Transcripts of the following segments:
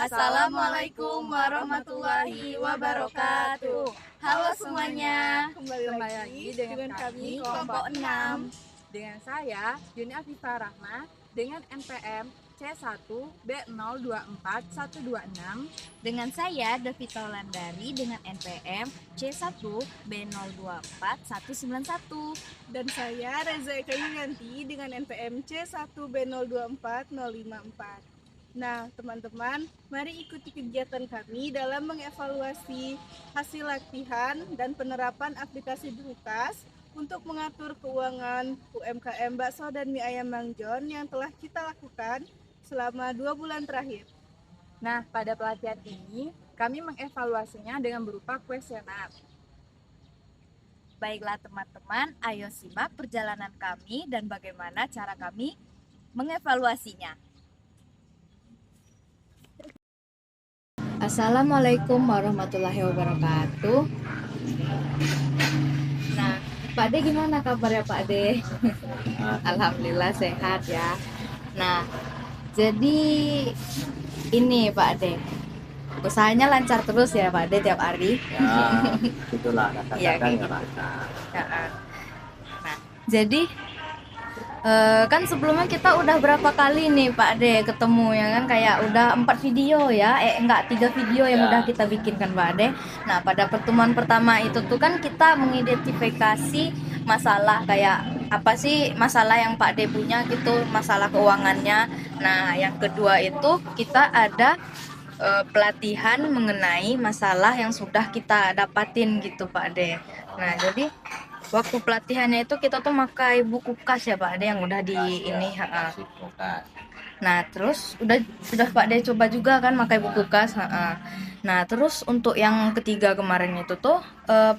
Assalamualaikum warahmatullahi wabarakatuh. Halo semuanya, Kembali lagi dengan kami kelompok 6. Dengan saya Juni Afifah Rahma dengan NPM C1B024126. Dengan saya Devita Landari dengan NPM C1B024191. Dan saya Reza Eka Yulianti dengan NPM C1B024054. Nah, teman-teman, mari ikuti kegiatan kami dalam mengevaluasi hasil latihan dan penerapan aplikasi Bukas untuk mengatur keuangan UMKM bakso dan mie ayam Mang John yang telah kita lakukan selama 2 bulan terakhir. Nah, pada pelatihan ini kami mengevaluasinya dengan berupa kuesioner. Baiklah teman-teman, ayo simak perjalanan kami dan bagaimana cara kami mengevaluasinya. Assalamualaikum warahmatullahi wabarakatuh. Nah, Pak Ade gimana kabarnya Pak Ade? Alhamdulillah sehat ya. Nah, jadi ini Pak Ade, usahanya lancar terus ya Pak Ade tiap hari? Ya, itulah Ya, kadang-kadang gitu. ya lancar. Nah, jadi kan sebelumnya kita udah berapa kali nih Pak Ade ketemu ya kan, kayak udah 4 video ya, 3 video yang Ya. udah kita bikin kan Pak Ade. Nah, pada pertemuan pertama itu tuh kan kita mengidentifikasi masalah kayak apa sih masalah yang Pak Ade punya gitu, masalah keuangannya. Nah, yang kedua itu kita ada pelatihan mengenai masalah yang sudah kita dapatin gitu Pak Ade. Nah, jadi waktu pelatihannya itu kita tuh pakai buku kas ya Pak Ade yang udah di ini. Kasih Bukas. Nah, terus sudah Pak Ade coba juga kan pakai buku kas. Nah, terus untuk yang ketiga kemarin itu tuh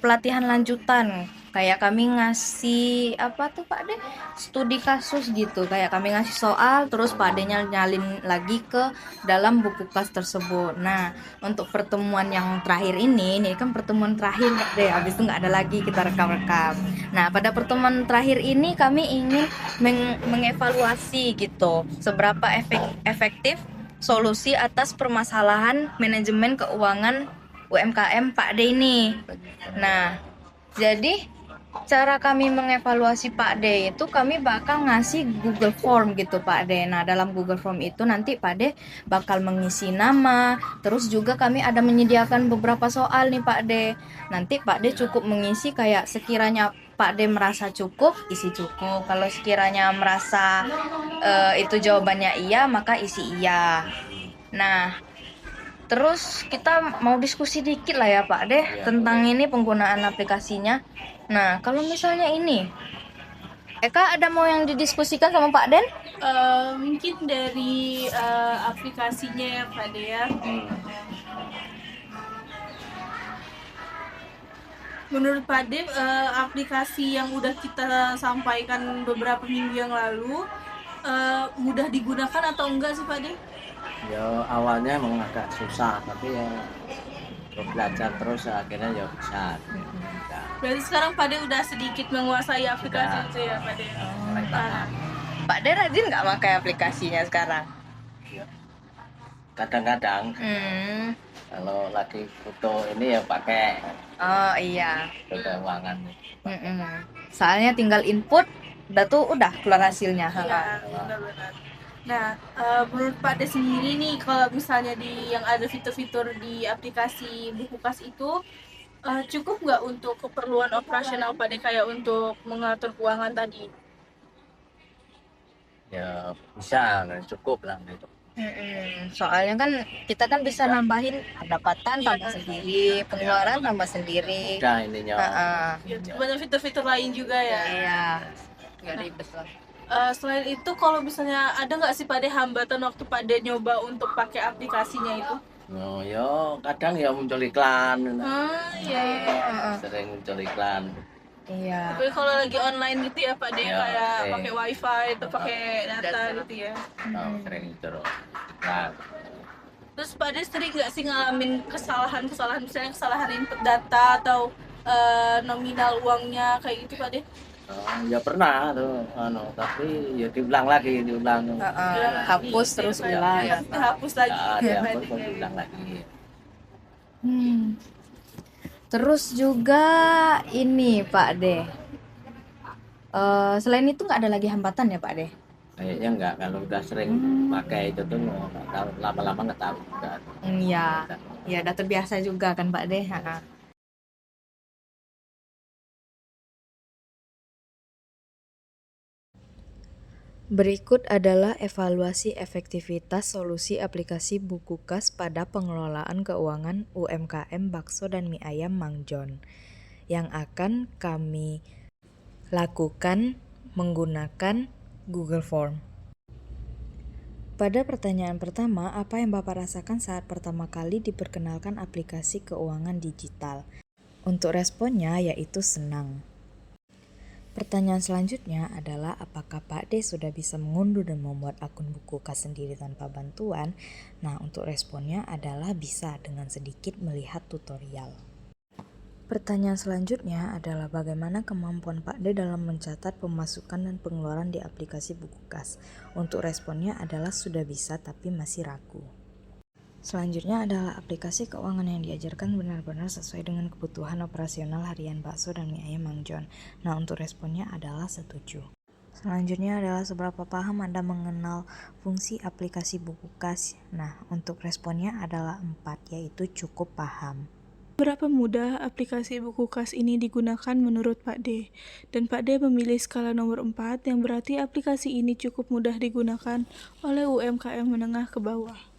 pelatihan lanjutan. Kayak kami ngasih apa tuh Pak Ade? Studi kasus gitu. Kayak kami ngasih soal terus Pak Ade nyalin lagi ke dalam buku kas tersebut. Nah, untuk pertemuan yang terakhir ini kan pertemuan terakhir Pak Ade. Habis itu nggak ada lagi kita rekam-rekam. Nah, pada pertemuan terakhir ini kami ingin mengevaluasi gitu seberapa efektif solusi atas permasalahan manajemen keuangan UMKM Pak D ini. Nah, jadi cara kami mengevaluasi Pak D itu kami bakal ngasih Google Form gitu Pak D. Nah, dalam Google Form itu nanti Pak D bakal mengisi nama, terus juga kami ada menyediakan beberapa soal nih Pak D. Nanti Pak D cukup mengisi kayak sekiranya Pak D merasa cukup, isi cukup. Kalau sekiranya merasa itu jawabannya iya, maka isi iya. Nah, terus kita mau diskusi dikit lah ya Pak deh tentang ini penggunaan aplikasinya. Nah, kalau misalnya ini, Eka ada mau yang didiskusikan sama Pak Den? Mungkin dari aplikasinya ya Pak Dea. Menurut Pak Dev, aplikasi yang udah kita sampaikan beberapa minggu yang lalu mudah digunakan atau enggak sih Pak Dev? Ya awalnya emang agak susah, tapi ya belajar terus akhirnya ya bisa. Ya, Berarti sekarang Pak Dev udah sedikit menguasai aplikasi Sudah. itu ya Pak Dev? mulai paham. Pak Den rajin nggak pakai aplikasinya sekarang? Kadang-kadang kalau lagi foto ini ya pakai Oh iya. foto keuangan. Soalnya tinggal input, udah keluar hasilnya. Iya, benar-benar. Nah, menurut Pak De sendiri nih, kalau misalnya yang ada fitur-fitur di aplikasi Bukukas itu cukup nggak untuk keperluan operasional Pak De kayak untuk mengatur keuangan tadi? Ya bisa, cukup lah gitu. Soalnya kan kita kan bisa nambahin pendapatan tambah sendiri, pengeluaran tambah sendiri. Udah ininya. Ya, banyak fitur-fitur lain juga ya. Iya, nggak ribet lah. Selain itu, kalau misalnya ada nggak sih Pak De hambatan waktu Pak De nyoba untuk pakai aplikasinya itu? Oh, ya kadang ya muncul iklan. Iya. Sering muncul iklan. Iya. Tapi kalau lagi online gitu ya Pak De, Ya, kayak oke. pakai wifi atau pakai data gitu ya. Sering muncul iklan. Terus Pak De sering nggak sih ngalamin kesalahan misalnya kesalahan input data atau nominal uangnya kayak gitu Pak De? Ya pernah tuh, tapi ya diulang. Hapus terus Ya, ulang. ya, Hapus lagi ya, tiap dihapus hari. terus diulang lagi. Hmm. Terus juga ini Pak De. Selain itu nggak ada lagi hambatan ya Pak De? Kayaknya enggak, kalau udah sering pakai itu tuh nggak tahu, lama-lama nggak tahu juga. Iya, ya udah terbiasa juga kan Pak De. Ha-ha. Berikut adalah evaluasi efektivitas solusi aplikasi Buku Kas pada pengelolaan keuangan UMKM Bakso dan Mie Ayam Mang John yang akan kami lakukan menggunakan Google Form. Pada pertanyaan pertama, apa yang Bapak rasakan saat pertama kali diperkenalkan aplikasi keuangan digital? Untuk responnya yaitu senang. Pertanyaan selanjutnya adalah apakah Pak D sudah bisa mengunduh dan membuat akun Buku Kas sendiri tanpa bantuan? Nah, untuk responnya adalah bisa dengan sedikit melihat tutorial. Pertanyaan selanjutnya adalah bagaimana kemampuan Pak D dalam mencatat pemasukan dan pengeluaran di aplikasi Buku Kas? Untuk responnya adalah sudah bisa tapi masih ragu. Selanjutnya adalah aplikasi keuangan yang diajarkan benar-benar sesuai dengan kebutuhan operasional harian Bakso dan Mie Ayam Mang John. Nah, untuk responnya adalah setuju. Selanjutnya adalah seberapa paham Anda mengenal fungsi aplikasi Buku Kas. Nah, untuk responnya adalah 4, yaitu cukup paham. Berapa mudah aplikasi Buku Kas ini digunakan menurut Pak D? Dan Pak D memilih skala nomor 4 yang berarti aplikasi ini cukup mudah digunakan oleh UMKM menengah ke bawah.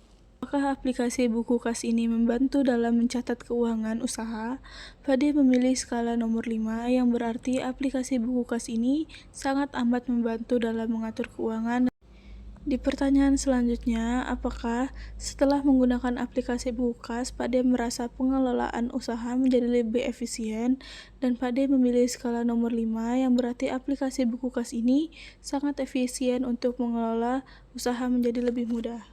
Apakah aplikasi Buku Kas ini membantu dalam mencatat keuangan usaha? Pak D memilih skala nomor 5 yang berarti aplikasi Buku Kas ini sangat amat membantu dalam mengatur keuangan. Di pertanyaan selanjutnya, apakah setelah menggunakan aplikasi Buku Kas, Pak D merasa pengelolaan usaha menjadi lebih efisien? Dan Pak D memilih skala nomor 5 yang berarti aplikasi Buku Kas ini sangat efisien untuk mengelola usaha menjadi lebih mudah.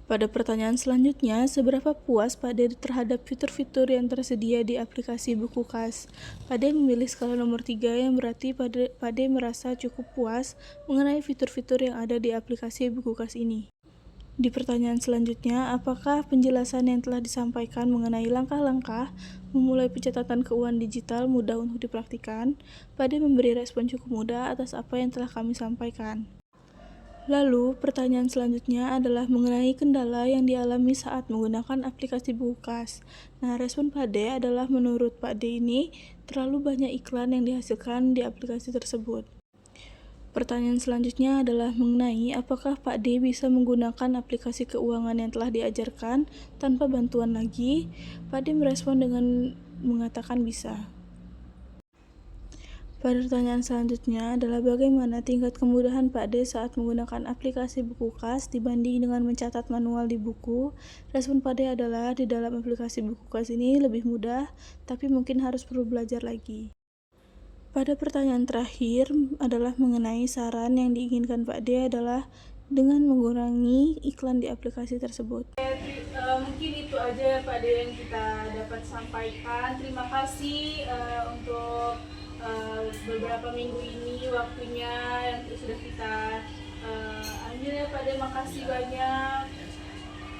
Pada pertanyaan selanjutnya, seberapa puas Pak D terhadap fitur-fitur yang tersedia di aplikasi Buku Kas? Pak D memilih skala nomor 3 yang berarti Pak D merasa cukup puas mengenai fitur-fitur yang ada di aplikasi Buku Kas ini. Di pertanyaan selanjutnya, apakah penjelasan yang telah disampaikan mengenai langkah-langkah memulai pencatatan keuangan digital mudah untuk dipraktikkan? Pak D memberi respon cukup mudah atas apa yang telah kami sampaikan. Lalu, pertanyaan selanjutnya adalah mengenai kendala yang dialami saat menggunakan aplikasi Buku Kas. Nah, respon Pak D adalah menurut Pak D ini terlalu banyak iklan yang dihasilkan di aplikasi tersebut. Pertanyaan selanjutnya adalah mengenai apakah Pak D bisa menggunakan aplikasi keuangan yang telah diajarkan tanpa bantuan lagi. Pak D merespon dengan mengatakan bisa. Pada pertanyaan selanjutnya adalah bagaimana tingkat kemudahan Pak D saat menggunakan aplikasi Buku Kas dibanding dengan mencatat manual di buku. Respon Pak D adalah di dalam aplikasi Buku Kas ini lebih mudah, tapi mungkin harus perlu belajar lagi. Pada pertanyaan terakhir adalah mengenai saran yang diinginkan Pak D adalah dengan mengurangi iklan di aplikasi tersebut. Mungkin itu aja Pak D yang kita dapat sampaikan. Terima kasih untuk beberapa minggu ini waktunya yang sudah kita ambil ya Pak D, makasih banyak.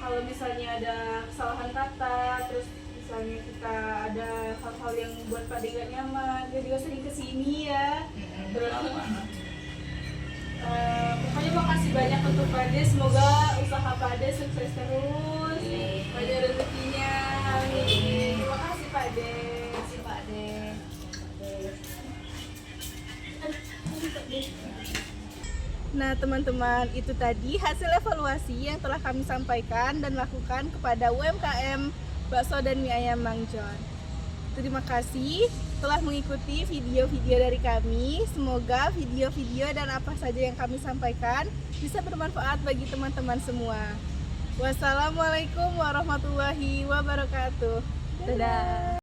Kalau misalnya ada kesalahan kata, terus misalnya kita ada hal-hal yang buat Pak D gak nyaman, dia juga sering kesini ya. Terus pokoknya makasih banyak untuk Pak D, semoga usaha Pak D sukses terus, banyak rezekinya, amin. Terima kasih Pak D. Nah teman-teman, itu tadi hasil evaluasi yang telah kami sampaikan dan lakukan kepada UMKM Bakso dan Mie Ayam Mang John. Terima kasih telah mengikuti video-video dari kami. Semoga video-video dan apa saja yang kami sampaikan bisa bermanfaat bagi teman-teman semua. Wassalamualaikum warahmatullahi wabarakatuh. Dadah.